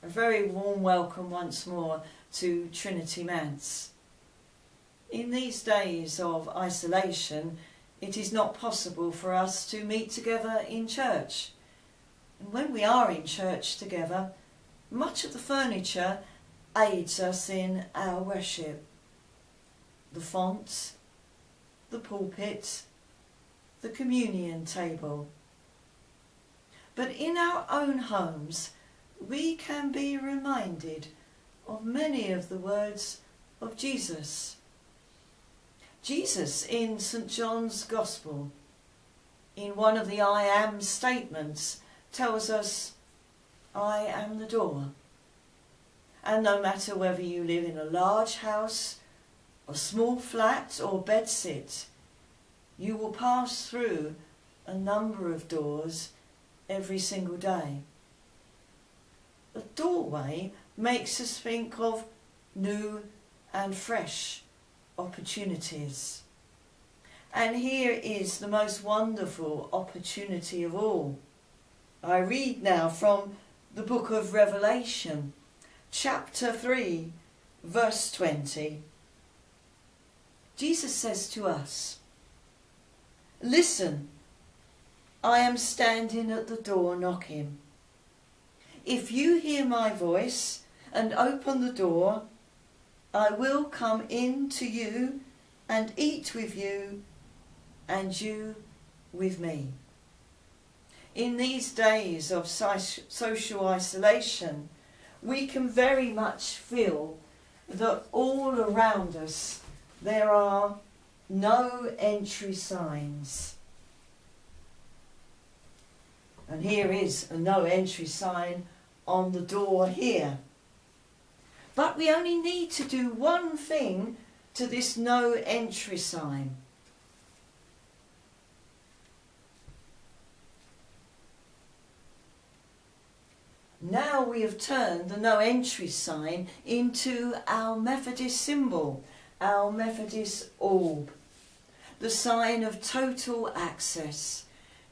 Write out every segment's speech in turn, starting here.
A very warm welcome once more to Trinity Manse. In these days of isolation, it is not possible for us to meet together in church. And when we are in church together, much of the furniture aids us in our worship. The font, the pulpit, the communion table. But in our own homes, we can be reminded of many of the words of Jesus. Jesus in St. John's Gospel, in one of the I am statements, tells us, I am the door. And no matter whether you live in a large house, a small flat or bedsit, you will pass through a number of doors every single day. A doorway makes us think of new and fresh opportunities. And here is the most wonderful opportunity of all. I read now from the book of Revelation, chapter 3, verse 20. Jesus says to us, "Listen, I am standing at the door knocking. If you hear my voice and open the door, I will come in to you and eat with you and you with me." In these days of social isolation, we can very much feel that all around us there are no entry signs. And here is a no entry sign on the door here. But we only need to do one thing to this no entry sign. Now we have turned the no entry sign into our Methodist symbol, our Methodist orb, the sign of total access.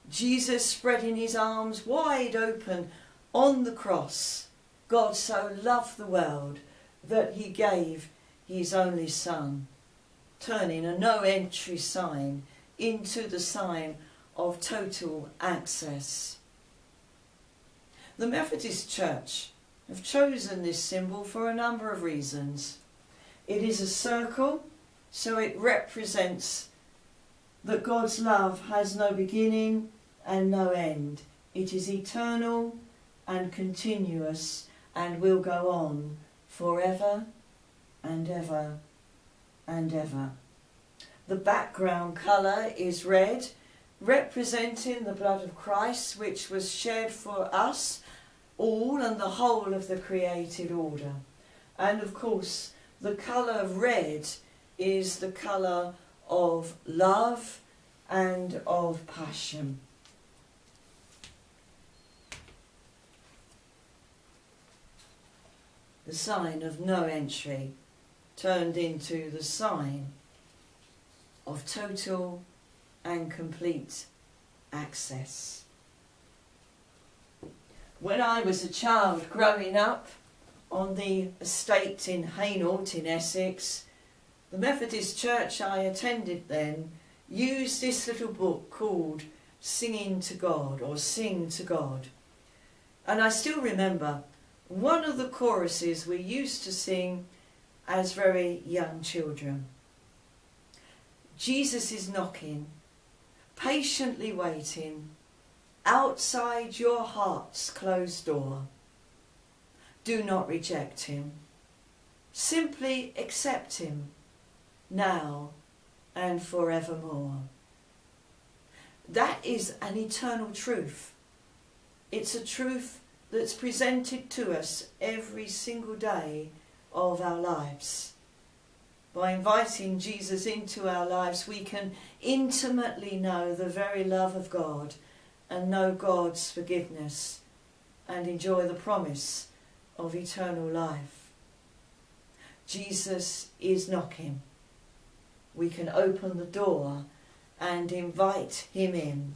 Jesus spreading his arms wide open on the cross. God so loved the world that he gave his only Son, turning a no entry sign into the sign of total access. The Methodist Church have chosen this symbol for a number of reasons. It is a circle, so it represents that God's love has no beginning and no end. It is eternal and continuous and will go on forever and ever and ever. The background colour is red, representing the blood of Christ, which was shed for us all and the whole of the created order. And of course, the colour of red is the colour of love and of passion. The sign of no entry turned into the sign of total and complete access. When I was a child growing up on the estate in Hainault in Essex, the Methodist church I attended then used this little book called Singing to God or Sing to God. And I still remember one of the choruses we used to sing as very young children. Jesus is knocking, patiently waiting, outside your heart's closed door. Do not reject him. Simply accept him now and forevermore. That is an eternal truth. It's a truth that's presented to us every single day of our lives. By inviting Jesus into our lives, we can intimately know the very love of God and know God's forgiveness and enjoy the promise of eternal life. Jesus is knocking. We can open the door and invite him in.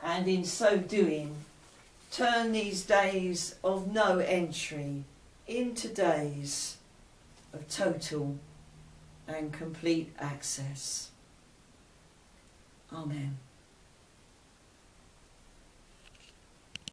And in so doing, turn these days of no entry into days of total and complete access. Amen.